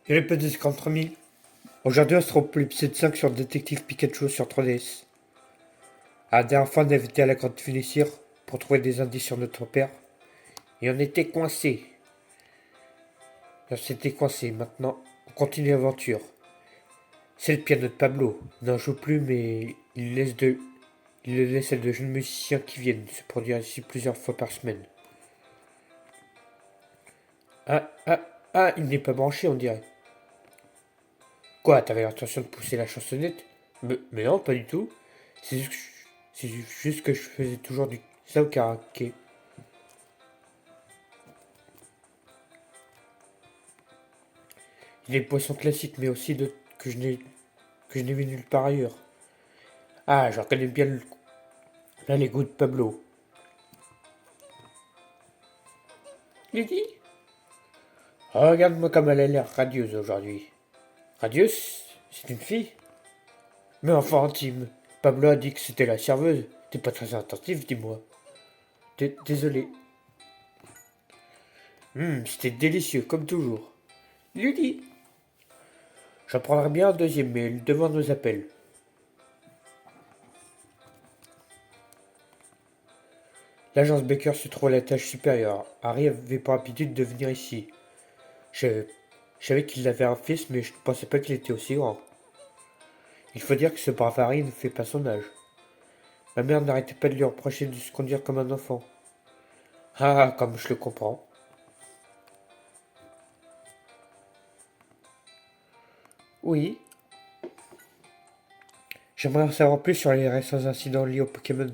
Et les petits contre amis. Aujourd'hui, on se retrouve l'épisode 5 sur Détective Pikachu sur 3DS. À la dernière fois, on avait été à la grande finissure pour trouver des indices sur notre père. Et on était coincés. On s'était coincés. Maintenant, on continue l'aventure. C'est le piano de Pablo. Il n'en joue plus, mais il le laisse à de jeunes musiciens qui viennent se produire ici plusieurs fois par semaine. Ah, ah, ah, il n'est pas branché, on dirait. Quoi, t'avais l'intention de pousser la chansonnette? Mais non, pas du tout. C'est juste, c'est juste que je faisais toujours ça au karaoké. Il y a des poissons classiques, mais aussi d'autres que je n'ai vu nulle part ailleurs. Ah, je reconnais bien là les goûts de Pablo. Lydie? Regarde-moi comme elle a l'air radieuse aujourd'hui. Radieuse? C'est une fille? Mais enfin, intime. Pablo a dit que c'était la serveuse. T'es pas très attentif, dis-moi. Désolé. C'était délicieux, comme toujours. Lydie? J'en prendrai bien un deuxième, mais le devant nous appelle. L'agence Baker se trouve à l'étage supérieur. Harry avait pour habitude de venir ici. Je, je savais qu'il avait un fils, mais je ne pensais pas qu'il était aussi grand. Il faut dire que ce brave Harry ne fait pas son âge. Ma mère n'arrêtait pas de lui reprocher de se conduire comme un enfant. Ah, comme je le comprends. Oui, j'aimerais en savoir plus sur les récents incidents liés au Pokémon.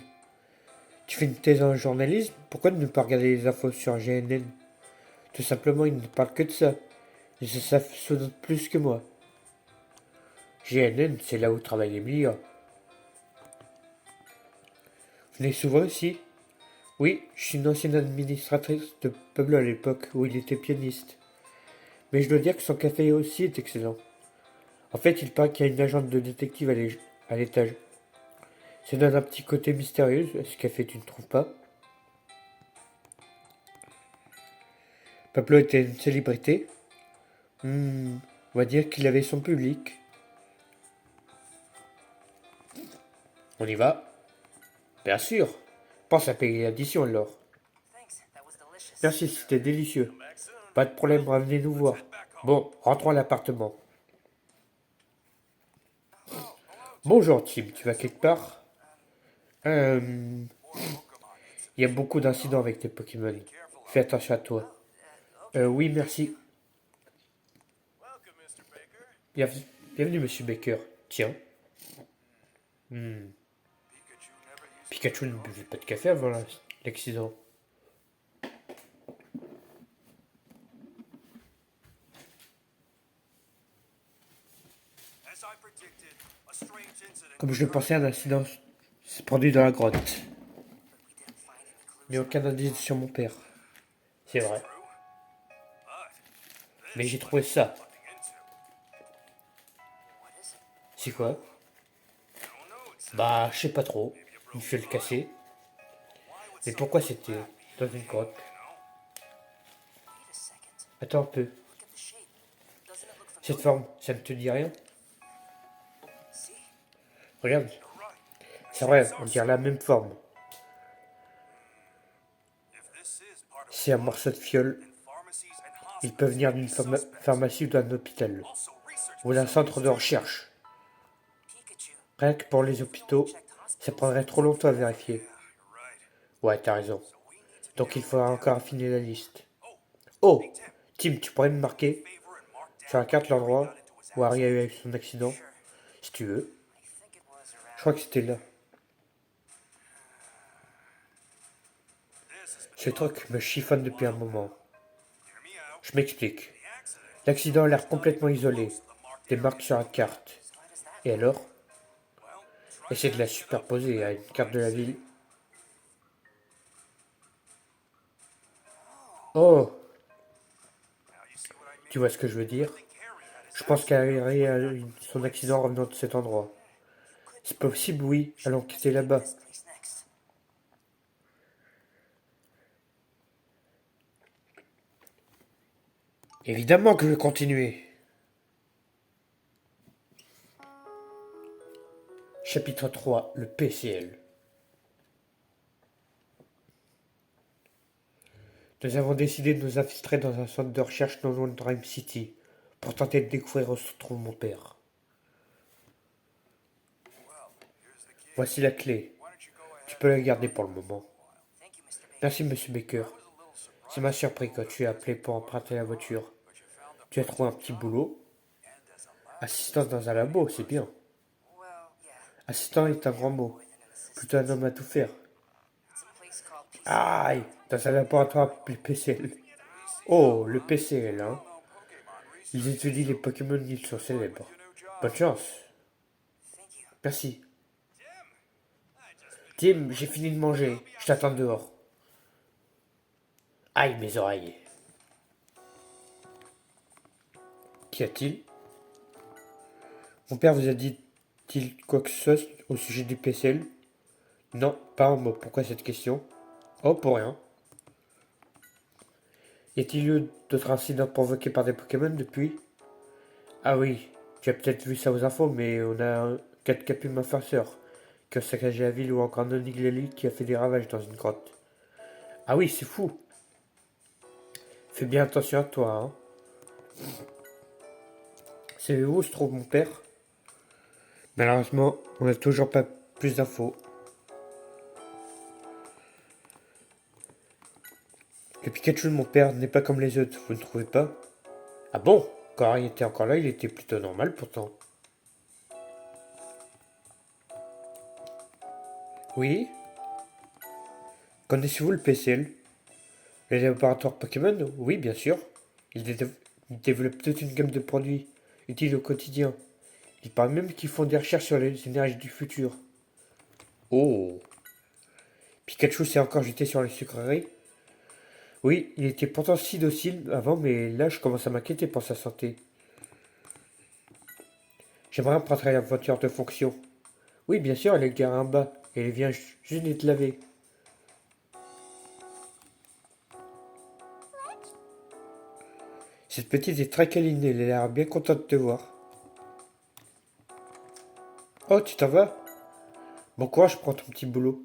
Tu fais une thèse en journalisme? Pourquoi ne pas regarder les infos sur GNN? Tout simplement, ils ne parlent que de ça. Ils se savent sans doute plus que moi. GNN, c'est là où travaille Emilia. Vous venez souvent ici? Oui, je suis une ancienne administratrice de Pablo à l'époque où il était pianiste. Mais je dois dire que son café aussi est excellent. En fait, il paraît qu'il y a une agente de détective à l'étage. Ça donne un petit côté mystérieux, ce café, tu ne trouves pas? Pablo était une célébrité. On va dire qu'il avait son public. On y va? Bien sûr. Pense à payer l'addition alors. Merci, c'était délicieux. Pas de problème, revenez nous voir. Bon, rentrons à l'appartement. Bonjour Tim, tu vas quelque part? Il y a beaucoup d'incidents avec tes Pokémon. Fais attention à toi. Oui, merci. Bienvenue, bienvenue Monsieur Baker. Tiens, Pikachu ne buvait pas de café avant l'accident. Comme je le pensais, un incident s'est produit dans la grotte. Mais aucun indice sur mon père. C'est vrai. Mais j'ai trouvé ça. C'est quoi? Bah, je sais pas trop. Il fait le casser. Mais pourquoi c'était dans une grotte? Attends un peu. Cette forme, ça ne te dit rien? Regarde. C'est vrai, on dirait la même forme. C'est un morceau de fiole. Il peut venir d'une pharmacie ou d'un hôpital. Ou d'un centre de recherche. Rien que pour les hôpitaux, ça prendrait trop longtemps à vérifier. Ouais, t'as raison. Donc il faudra encore affiner la liste. Oh! Tim, tu pourrais me marquer sur la carte l'endroit où Harry a eu son accident, si tu veux. Je crois que c'était là. Ce truc me chiffonne depuis un moment. Je m'explique. L'accident a l'air complètement isolé. Des marques sur la carte. Et alors? Essaie de la superposer à une carte de la ville. Oh! Tu vois ce que je veux dire? Je pense qu'Harry a eu son accident en revenant de cet endroit. C'est possible, oui. Allons quitter là-bas. Évidemment que je vais continuer. Chapitre 3, le PCL. Nous avons décidé de nous infiltrer dans un centre de recherche non loin de Dream City pour tenter de découvrir où se trouve mon père. Voici la clé. Tu peux la garder pour le moment. Merci, Monsieur Baker. C'est m'a surpris quand tu as appelé pour emprunter la voiture. Tu as trouvé un petit boulot. Assistant dans un labo, c'est bien. Assistant est un grand mot. Plutôt un homme à tout faire. Aïe, dans un laboratoire appelé PCL. Oh, le PCL, hein. Ils étudient les Pokémon, ils sont célèbres. Bonne chance. Merci. Tim, j'ai fini de manger. Je t'attends dehors. Aïe, mes oreilles. Qu'y a-t-il? Mon père vous a dit-il quoi que ce soit au sujet du PCL? Non, pas un mot. Pourquoi cette question? Oh, pour rien. Y a-t-il eu d'autres incidents provoqués par des Pokémon depuis? Ah oui, tu as peut-être vu ça aux infos, mais on a 4 Capuma farceurs qui ont saccagé la ville ou encore un Oniglali qui a fait des ravages dans une grotte. Ah oui, c'est fou. Fais bien attention à toi, hein. Savez-vous où se trouve mon père? Malheureusement, on n'a toujours pas plus d'infos. Le Pikachu de mon père n'est pas comme les autres, vous ne trouvez pas? Ah bon? Quand il était encore là, il était plutôt normal pourtant. Oui? Connaissez-vous le PCL? Le laboratoire Pokémon? Oui, bien sûr. Il développe toute une gamme de produits utiles au quotidien. Il paraît même qu'ils font des recherches sur les énergies du futur. Oh! Pikachu s'est encore jeté sur les sucreries? Oui, il était pourtant si docile avant, mais là je commence à m'inquiéter pour sa santé. J'aimerais emprunter la voiture de fonction. Oui, bien sûr, elle est garée en bas, et elle vient juste d'être lavée. Cette petite est très câlinée, elle a l'air bien contente de te voir. Oh, tu t'en vas? Bon courage pour ton petit boulot.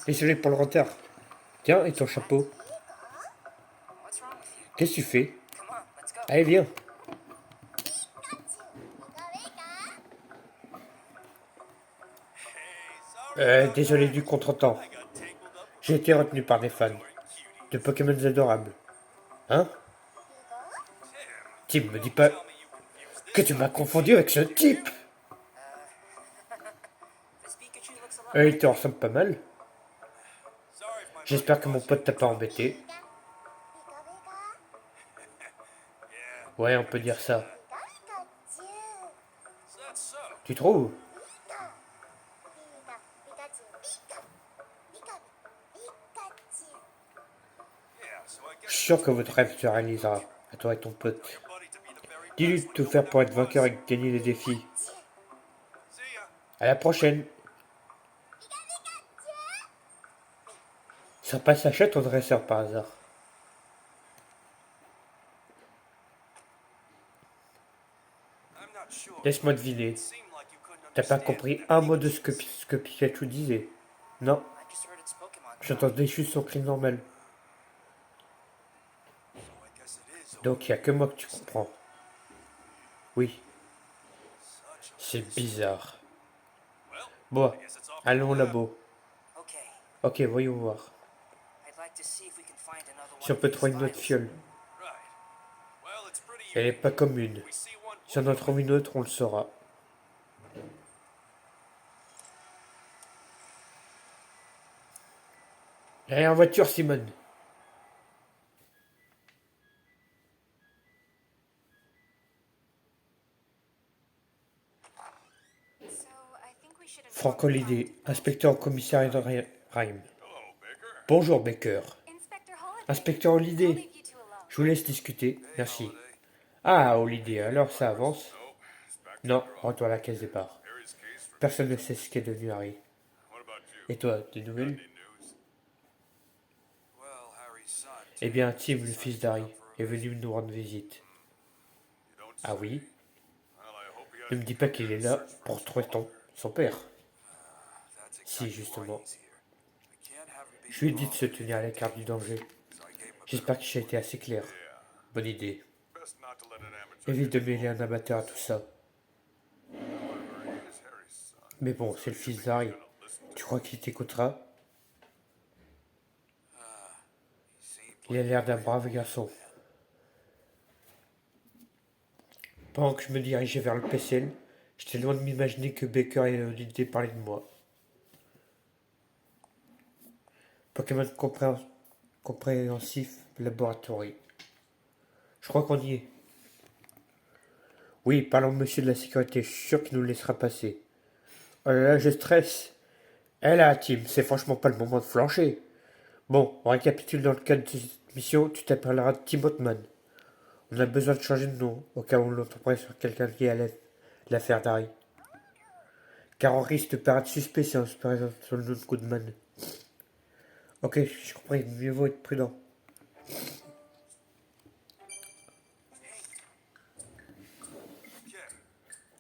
Désolé pour le retard. Tiens, et ton chapeau? Qu'est-ce que tu fais? Allez, viens. Désolé du contretemps. J'ai été retenu par des fans. De Pokémon adorables. Hein? Tim, me dis pas que tu m'as confondu avec ce type. Il te ressemble pas mal. J'espère que mon pote t'a pas embêté. Ouais, on peut dire ça. Tu trouves? Je suis sûr que votre rêve se réalisera, à toi et ton pote. Dis-lui de tout faire pour être vainqueur et gagner les défis. À la prochaine. Ça passe à chat ton dresseur par hasard. Laisse-moi deviner. T'as pas compris un mot de ce que Pikachu disait. Non, j'entendais juste son cri normal. Donc il n'y a que moi que tu comprends. Oui, c'est bizarre. Bon, allons au labo. Ok, voyons voir. Si on peut trouver une autre fiole. Elle n'est pas commune. Si on en trouve une autre, on le saura. Allez en voiture, Simone. Franck Holiday, inspecteur au commissariat de Rhyme. Bonjour, Baker. Inspecteur Holiday, je vous laisse discuter, merci. Ah, Holiday, alors ça avance? Non, retourne à la caisse départ. Personne ne sait ce qu'est devenu Harry. Et toi, des nouvelles? Eh bien, Tim, le fils d'Harry, est venu nous rendre visite. Ah oui? Ne me dis pas qu'il est là pour trouver son père. Si, justement. Je lui ai dit de se tenir à l'écart du danger. J'espère que j'ai été assez clair. Bonne idée. Évite de mêler un amateur à tout ça. Mais bon, c'est le fils d'Harry. Tu crois qu'il t'écoutera? Il a l'air d'un brave garçon. Pendant que je me dirigeais vers le PCL, j'étais loin de m'imaginer que Baker ait l'idée de parler de moi. Pokémon compréhensif laboratory. Je crois qu'on y est. Oui, parlons de monsieur de la sécurité, je suis sûr qu'il nous laissera passer. Oh là là, je stresse. Eh là, Tim, c'est franchement pas le moment de flancher. Bon, on récapitule dans le cadre de cette mission, tu t'appelleras Tim Hotman. On a besoin de changer de nom, au cas où l'on tomberait sur quelqu'un qui a l'affaire d'Harry. Car on risque de paraître suspect si on se présente sur le nom de Goodman. Ok, je comprends, mieux vaut être prudent.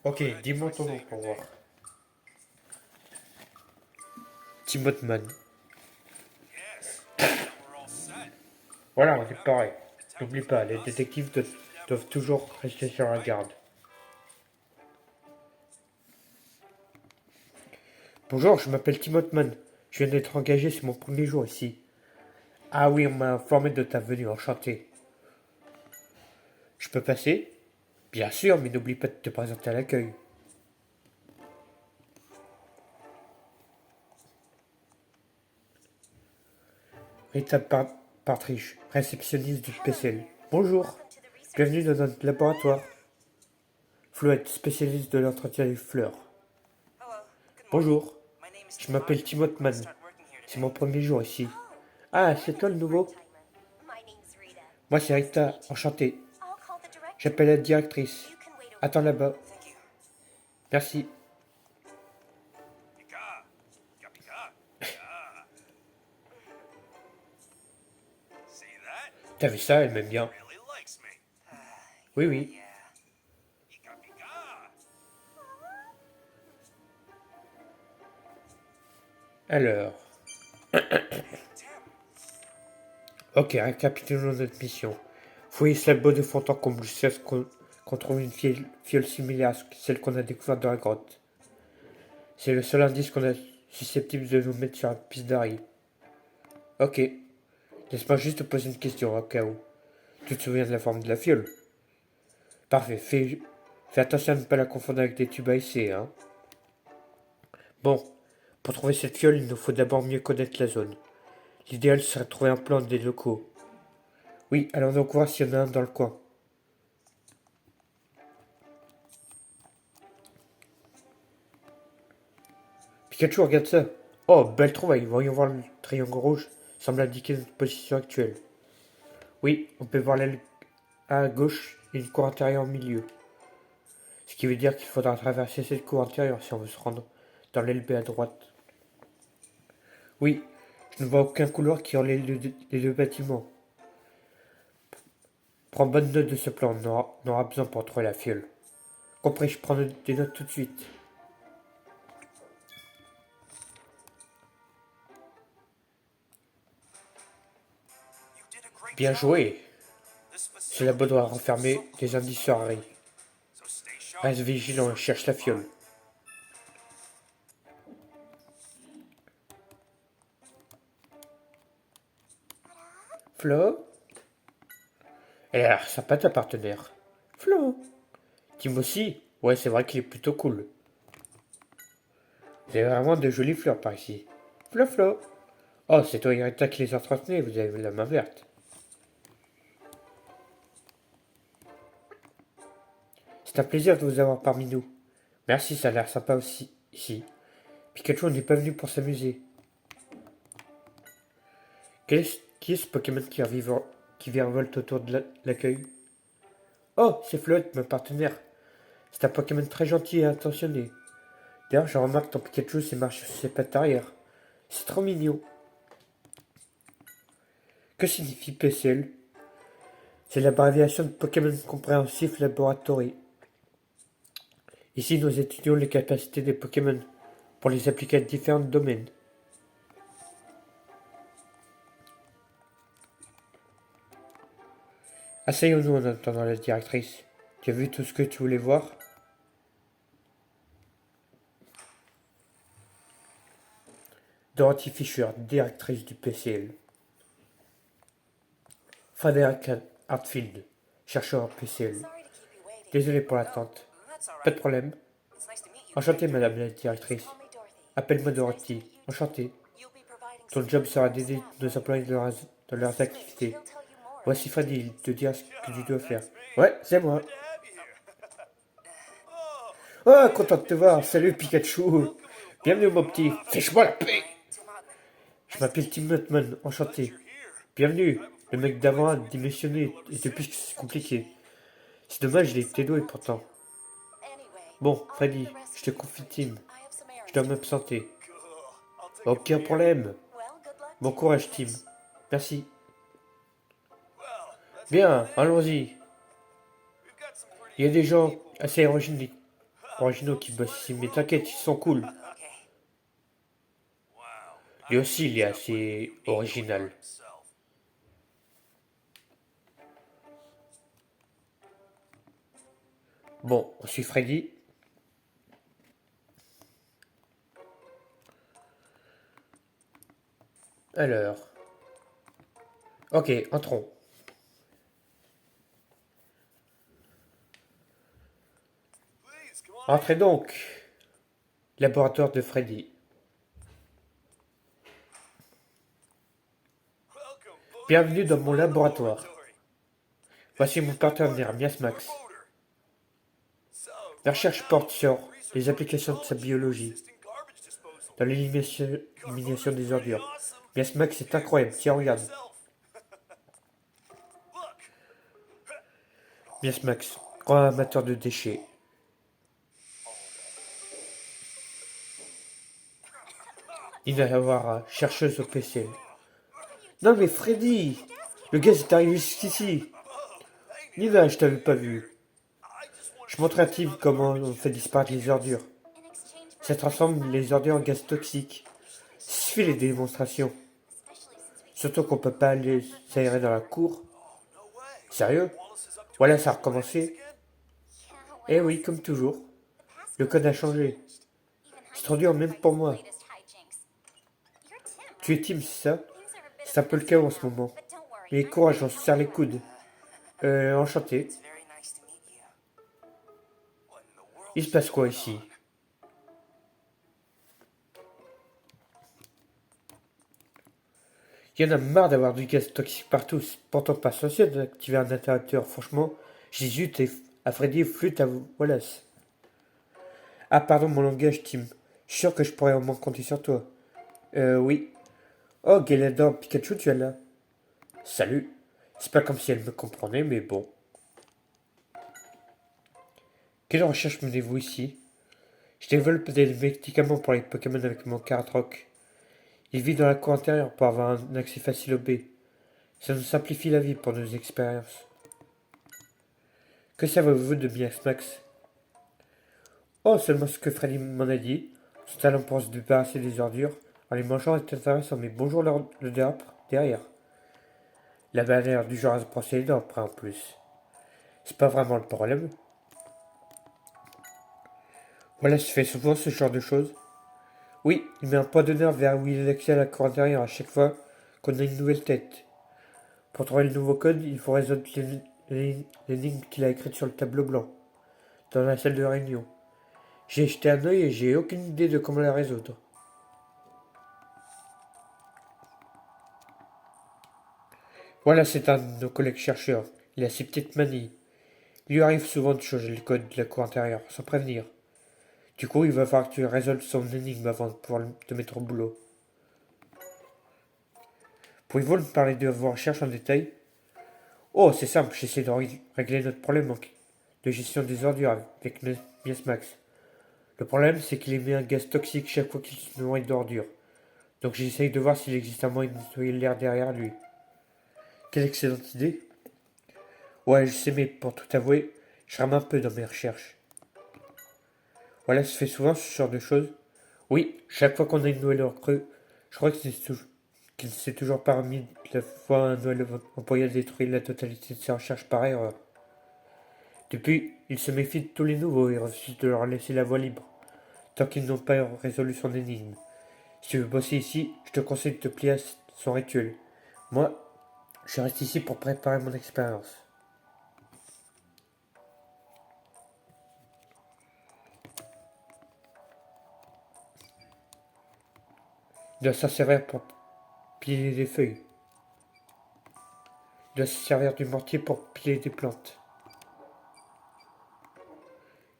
Ok, dis-moi ton nom pour voir. Tim Hotman. Voilà, on est pareil. N'oublie pas, les détectives doivent toujours rester sur la garde. Bonjour, je m'appelle Tim Hotman. Je viens d'être engagé sur mon premier jour ici. Ah oui, on m'a informé de ta venue, enchanté. Je peux passer? Bien sûr, mais n'oublie pas de te présenter à l'accueil. Rita Partridge, réceptionniste du PCL. Bonjour, bienvenue dans notre laboratoire. Flouette, spécialiste de l'entretien des fleurs. Bonjour, je m'appelle Tim Hotman. C'est mon premier jour ici. Ah, c'est toi le nouveau? Moi c'est Rita, enchanté. J'appelle la directrice. Attends là-bas. Merci. T'as vu ça, elle m'aime bien. Oui, oui. Alors. Ok, récapitulons notre mission. Fouiller ce labo de fond en comble jusqu'à ce qu'on trouve une fiole similaire à celle qu'on a découverte dans la grotte. C'est le seul indice qu'on a susceptible de nous mettre sur la piste d'Harry. Ok. Laisse-moi juste te poser une question, au cas où. Tu te souviens de la forme de la fiole? Parfait. Fais attention à ne pas la confondre avec des tubes à essai, hein. Bon. Pour trouver cette fiole, il nous faut d'abord mieux connaître la zone. L'idéal serait de trouver un plan des locaux. Oui, allons donc voir s'il y en a un dans le coin. Pikachu, regarde ça. Oh, belle trouvaille. Voyons voir le triangle rouge. Semble indiquer notre position actuelle. Oui, on peut voir l'aile à gauche et une cour intérieure au milieu. Ce qui veut dire qu'il faudra traverser cette cour intérieure si on veut se rendre dans l'aile B à droite. Oui, je ne vois aucun couloir qui relie les deux bâtiments. Prends bonne note de ce plan, on aura besoin pour trouver la fiole. Compris, je prends des notes tout de suite. Bien joué. Ce labo doit renfermer des indices sur Harry. Reste vigilant et cherche la fiole. Flo? Elle a l'air sympa ta partenaire. Flo? Tim aussi? Ouais, c'est vrai qu'il est plutôt cool. Vous avez vraiment de jolies fleurs par ici. Flo, Flo. Oh, c'est toi, Irita, qui les entretenez, vous avez la main verte. C'est un plaisir de vous avoir parmi nous. Merci, ça a l'air sympa aussi, ici. Pikachu n'est pas venu pour s'amuser. Qui est ce Pokémon qui virevolte autour de l'accueil? Oh, c'est Flotte, ma partenaire. C'est un Pokémon très gentil et attentionné. D'ailleurs, je remarque que ton Pikachu s'est marché sur ses pattes arrière. C'est trop mignon. Que signifie PCL? C'est l'abréviation de Pokémon Comprehensive Laboratory. Ici, nous étudions les capacités des Pokémon pour les appliquer à différents domaines. Asseyons-nous en attendant la directrice. Tu as vu tout ce que tu voulais voir? Dorothy Fisher, directrice du PCL. Frederick Hartfield, chercheur au PCL. Désolé pour l'attente. Pas de problème. Enchanté, madame la directrice. Appelle-moi Dorothy. Enchanté. Ton job sera d'aider nos employés dans leurs activités. Voici Freddy, il te dira ce que tu dois faire. Ouais, c'est moi. Oh, content de te voir. Salut Pikachu. Bienvenue mon petit. Fiche-moi la paix. Je m'appelle Tim Nutman, enchanté. Bienvenue. Le mec d'avant a démissionné et depuis que c'est compliqué. C'est dommage, il était doué pourtant. Bon, Freddy, je te confie Tim. Je dois m'absenter. Aucun problème. Bon courage Tim. Merci. Bien, allons-y. Il y a des gens assez originaux qui bossent ici, mais t'inquiète, ils sont cool. Lui aussi, il est assez original. Bon, on suit Freddy. Alors. Ok, entrons. Entrez donc. Laboratoire de Freddy. Bienvenue dans mon laboratoire. Voici mon partenaire, Miasmax. La recherche porte sur les applications de sa biologie dans l'élimination des ordures. Miasmax est incroyable, tiens, regarde. Miasmax, grand amateur de déchets. Nina Hawara, chercheuse au PCL. Non mais Freddy, le gaz est arrivé jusqu'ici. Nina, je t'avais pas vu. Je montre à Tim comment on fait disparaître les ordures. Ça transforme les ordures en gaz toxiques. Suffit les démonstrations. Surtout qu'on peut pas aller s'aérer dans la cour. Sérieux? Voilà, ça a recommencé. Eh oui, comme toujours. Le code a changé. C'est trop dur même pour moi. Tu es Tim, c'est ça? C'est un peu le chaos en ce moment. Mais courage, on se serre les coudes. Enchanté. Il se passe quoi ici? Il y en a marre d'avoir du gaz toxique partout. C'est pourtant pas censé d'activer un interrupteur. Franchement, j'hésite à Freddy flûte à Wallace. Ah, pardon, mon langage, Tim. Je suis sûr que je pourrais au moins compter sur toi. Oui. Oh, Galador, Pikachu, tu es là. Salut. C'est pas comme si elle me comprenait, mais bon. Quelle recherche menez-vous ici? Je développe des médicaments pour les Pokémon avec mon Caratroc. Il vit dans la cour intérieure pour avoir un accès facile au B. Ça nous simplifie la vie pour nos expériences. Que savez-vous de Miasmax? Oh, seulement ce que Freddy m'en a dit. Son talent pour se débarrasser des ordures en les mangeant est intéressant, mais bonjour le derrière. La manière du genre à se brosser les dents après en plus. C'est pas vraiment le problème. Voilà, je fais souvent ce genre de choses. Oui, il met un point d'honneur vers où il accède à la cour intérieure à chaque fois qu'on a une nouvelle tête. Pour trouver le nouveau code, il faut résoudre l'énigme qu'il a écrite sur le tableau blanc, dans la salle de réunion. J'ai jeté un œil et j'ai aucune idée de comment la résoudre. Voilà, c'est un de nos collègues chercheurs. Il a ses petites manies. Il lui arrive souvent de changer le code de la cour intérieure, sans prévenir. Du coup, il va falloir que tu résolves son énigme avant de pouvoir te mettre au boulot. Pouvez-vous me parler de vos recherches en détail? Oh, c'est simple, j'essaie de régler notre problème de gestion des ordures avec Miasmax. Le problème, c'est qu'il émet un gaz toxique chaque fois qu'il se nourrit d'ordures. Donc j'essaye de voir s'il existe un moyen de nettoyer l'air derrière lui. Quelle excellente idée. Ouais, je sais, mais pour tout avouer, je rame un peu dans mes recherches. Voilà, ça se fait souvent ce genre de choses. Oui, chaque fois qu'on a une nouvelle recrue, je crois que qu'il ne s'est toujours pas remis de la fois un nouvel employé a détruit la totalité de ses recherches par erreur. Depuis, il se méfie de tous les nouveaux et refuse de leur laisser la voie libre, tant qu'ils n'ont pas résolu son énigme. Si tu veux bosser ici, je te conseille de te plier à son rituel. Moi, je reste ici pour préparer mon expérience. Il doit s'en servir pour piler des feuilles. Il doit se servir du mortier pour piler des plantes.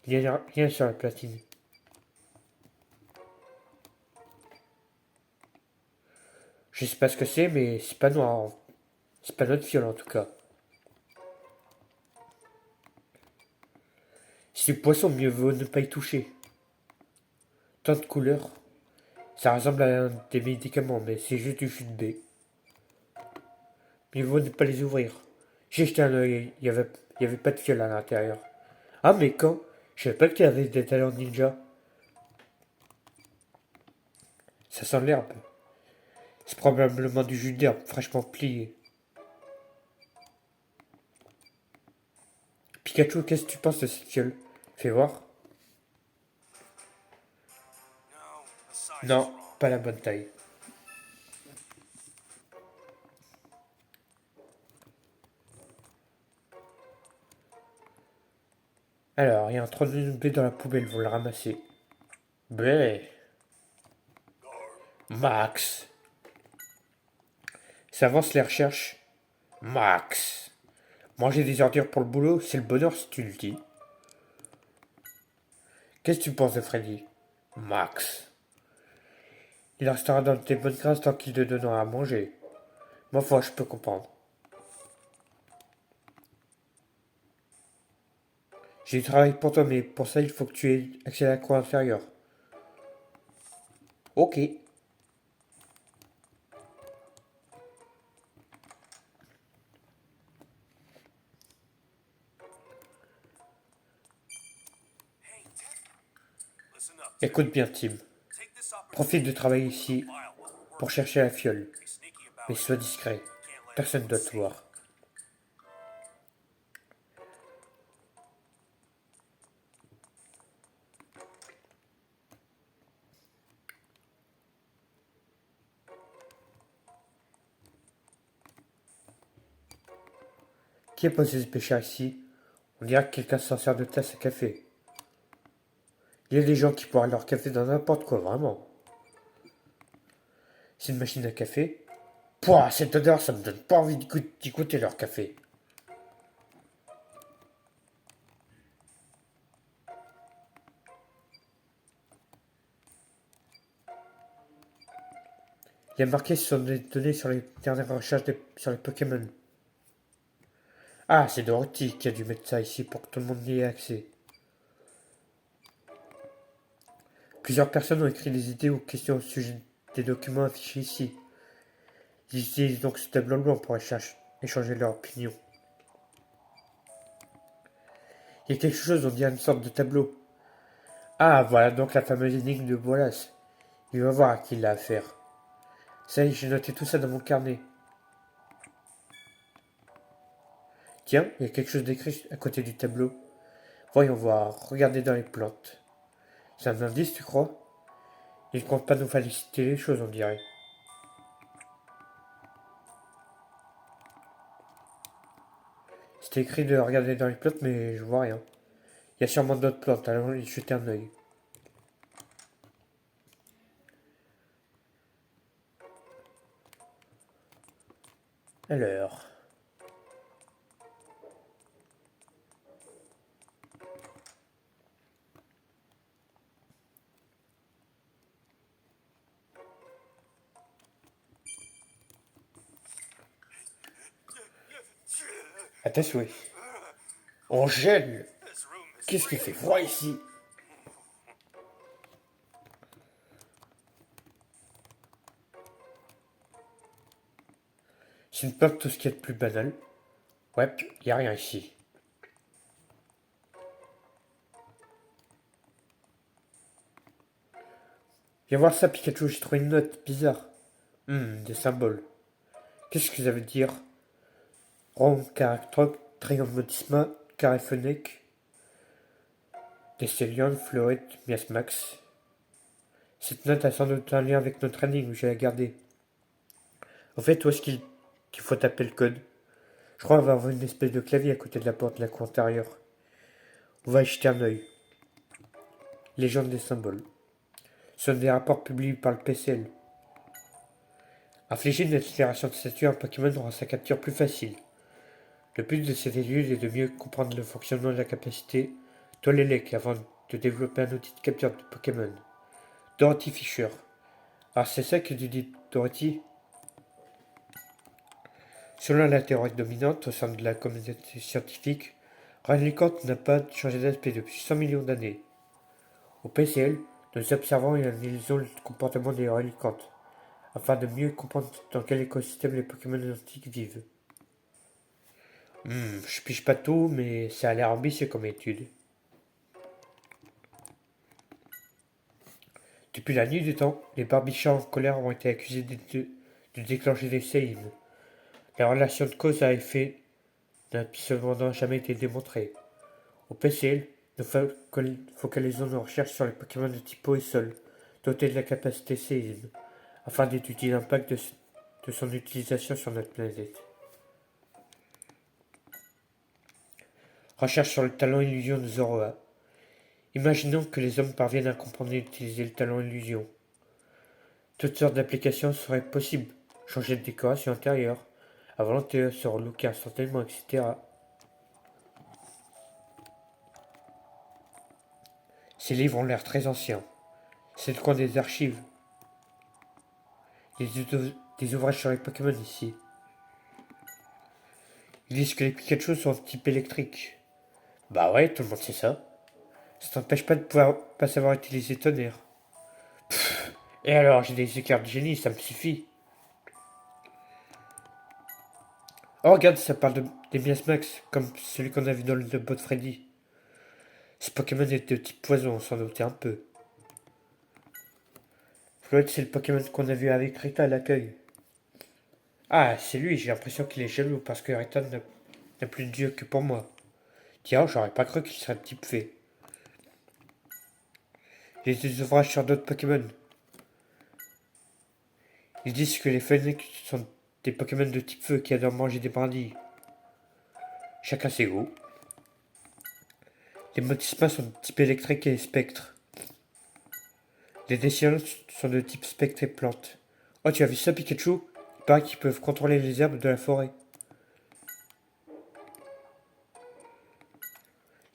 Il n'y a rien sur la platine. Je sais pas ce que c'est, mais c'est pas noir. C'est pas notre fiole en tout cas. Si c'est poisson, mieux vaut ne pas y toucher. Tant de couleurs. Ça ressemble à des médicaments, mais c'est juste du jus de baie. Mieux vaut ne pas les ouvrir. J'ai jeté un œil, il y avait pas de fiole à l'intérieur. Ah, mais quand? Je savais pas qu'il y avait des talents ninja. Ça sent l'herbe. C'est probablement du jus d'herbe fraîchement plié. Pikachu, qu'est-ce que tu penses de cette fiole? Fais voir. Non, pas la bonne taille. Alors, il y a un trou de blé dans la poubelle, vous le ramassez. Blé. Max. Ça avance les recherches. Max. Manger des ordures pour le boulot, c'est le bonheur si tu le dis. Qu'est-ce que tu penses de Freddy? Max. Il restera dans tes bonnes grâces tant qu'il te donnera à manger. Ma foi, je peux comprendre. J'ai du travail pour toi, mais pour ça, il faut que tu aies accès à la cour inférieure. Ok. Écoute bien, Tim. Profite de travailler ici pour chercher la fiole. Mais sois discret. Personne ne doit te voir. Qui a posé ce péchard ici? On dirait que quelqu'un s'en sert de tasse à café. Il y a des gens qui boivent leur café dans n'importe quoi, vraiment. C'est une machine à café. Pouah, cette odeur, ça me donne pas envie d'y goûter leur café. Il y a marqué sur les données sur les dernières recherches sur les Pokémon. Ah, c'est Dorothy qui a dû mettre ça ici pour que tout le monde y ait accès. Plusieurs personnes ont écrit des idées ou questions au sujet des documents affichés ici. Ils utilisent donc ce tableau blanc pour échanger leurs opinions. Il y a quelque chose, on dirait une sorte de tableau. Ah, voilà donc la fameuse énigme de Bolas. Il va voir à qui il a affaire. Ça y est, j'ai noté tout ça dans mon carnet. Tiens, il y a quelque chose d'écrit à côté du tableau. Voyons voir, regardez dans les plantes. C'est un indice, tu crois? Il ne compte pas nous faciliter les choses, on dirait. C'était écrit de regarder dans les plantes, mais je vois rien. Il y a sûrement d'autres plantes, allons y jeter un œil. Alors. À tes souhaits. On gèle. Qu'est-ce qui fait froid ici? C'est une plante tout ce qu'il y a de plus banal. Ouais, y a rien ici. Viens voir ça, Pikachu, j'ai trouvé une note bizarre. Des symboles. Qu'est-ce que ça veut dire? Rond, caractère, triangle motisma, carré phonique, Descelion, Floret, Miasmax. Cette note a sans doute un lien avec notre énigme, je vais la garder. En fait, où est-ce qu'il faut taper le code? Je crois avoir vu une espèce de clavier à côté de la porte de la cour intérieure. On va y jeter un œil. Légende des symboles. Ce sont des rapports publiés par le PCL. Infliger une accélération de statut à un Pokémon rend sa capture plus facile. Le but de cette étude est de mieux comprendre le fonctionnement de la capacité Tolelec avant de développer un outil de capture de Pokémon. Dorothy Fisher. Alors c'est ça que tu dis, Dorothy? Selon la théorie dominante au sein de la communauté scientifique, Reliquant n'a pas changé d'aspect depuis 100 millions d'années. Au PCL, nous observons et analysons le comportement des reliquantes, afin de mieux comprendre dans quel écosystème les Pokémon antiques vivent. Je pige pas tout, mais ça a l'air ambitieux comme étude. Depuis la nuit du temps, les barbichans en colère ont été accusés de déclencher des séismes. La relation de cause à effet n'a cependant jamais été démontrée. Au PCL, nous focalisons nos recherches sur les Pokémon de type eau et sol, dotés de la capacité séisme, afin d'étudier l'impact de son utilisation sur notre planète. Recherche sur le talent illusion de Zoroa. Imaginons que les hommes parviennent à comprendre et utiliser le talent illusion. Toutes sortes d'applications seraient possibles. Changer de décoration intérieure, à volonté, se relooker instantanément, etc. Ces livres ont l'air très anciens. C'est le coin des archives. Il y a des ouvrages sur les Pokémon ici. Ils disent que les Pikachu sont de type électrique. Bah ouais, tout le monde sait ça. Ça t'empêche pas de pouvoir pas savoir utiliser tonnerre. Et alors, j'ai des éclairs de génie, ça me suffit. Oh, regarde, ça parle des Miasmax, comme celui qu'on a vu dans le bot Freddy. Ce Pokémon est de type poison, on s'en doutait un peu. Floyd, c'est le Pokémon qu'on a vu avec Rita à l'accueil. Ah, c'est lui, j'ai l'impression qu'il est jaloux parce que Rita n'a plus de dieu que pour moi. Tiens, j'aurais pas cru qu'il serait de type fée. Il y a des ouvrages sur d'autres Pokémon. Ils disent que les Phoenix sont des Pokémon de type feu qui adorent manger des brindilles. Chacun ses goûts. Les Motismas sont de type électrique et spectre. Les Décisions sont de type spectre et plante. Oh, tu as vu ça, Pikachu? Il paraît qu'ils peuvent contrôler les herbes de la forêt.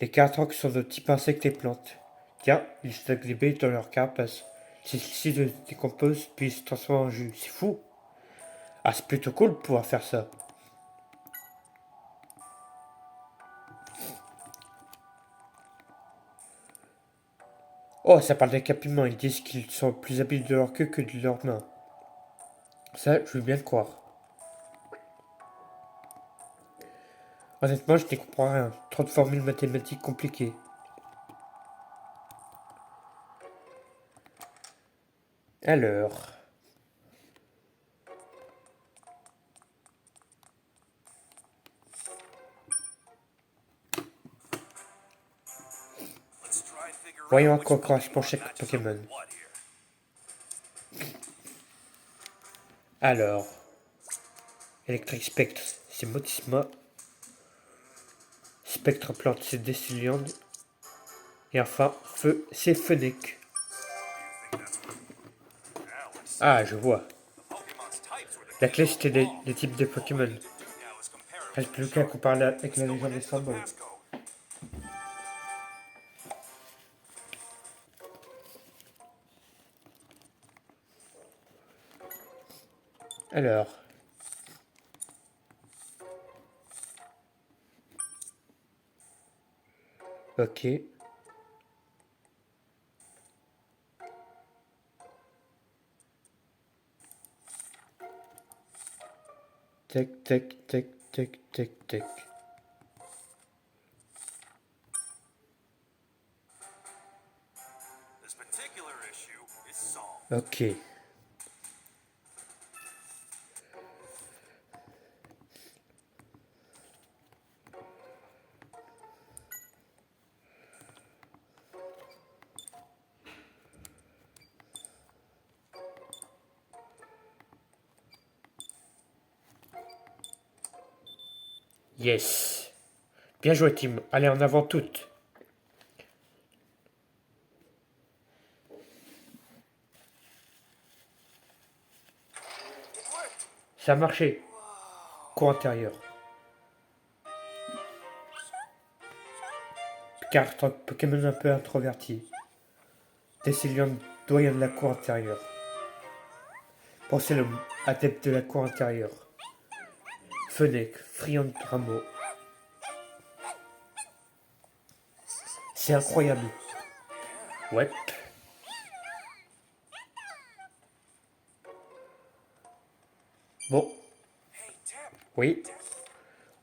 Les Caratrocs sont de type insectes et plantes. Tiens, ils stockent des baies dans leur carapace. Celles-ci se décomposent puis se transforment en jus. C'est fou! Ah, c'est plutôt cool de pouvoir faire ça. Oh, ça parle des capiments. Ils disent qu'ils sont plus habiles de leur queue que de leurs mains. Ça, je veux bien le croire. Honnêtement, je n'y comprends rien. Trop de formules mathématiques compliquées. Alors. Voyons à quoi correspond chaque Pokémon. Alors. Electric Spectre, c'est Motisma. Spectre Plante, c'est Desiliand. Et enfin, Feu, c'est Fennec. Ah, je vois. La clé, c'était les types de Pokémon. Reste plus qu'à comparer avec la légende des symboles. Alors. Ok. Tac, tac, tac, tac, tac, tac. Ok. Yes. Bien joué, Tim. Allez, en avant toutes. Ça a marché. Cours intérieur. Carte Pokémon un peu introverti. Décilion doyen de la cour intérieure. Porcellum, adepte de la cour intérieure. Fennec, friand de rameaux. C'est incroyable. Ouais. Bon, oui.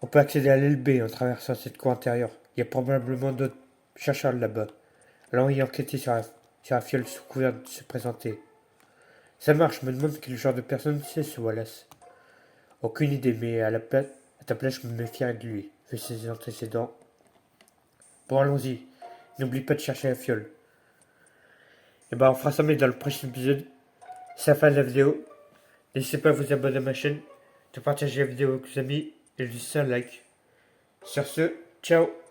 On peut accéder à l'LB en traversant cette cour intérieure. Il y a probablement d'autres chercheurs là-bas. Allons y enquêter sur la fiole sous couvert de se présenter. Ça marche, je me demande quel genre de personne c'est ce Wallace. Aucune idée, mais à ta place, je me méfierais de lui, vu ses antécédents. Bon, allons-y. N'oublie pas de chercher la fiole. Et ben, on fera ça mais dans le prochain épisode. C'est la fin de la vidéo. N'hésitez pas à vous abonner à ma chaîne, de partager la vidéo avec vos amis et de laisser un like. Sur ce, ciao!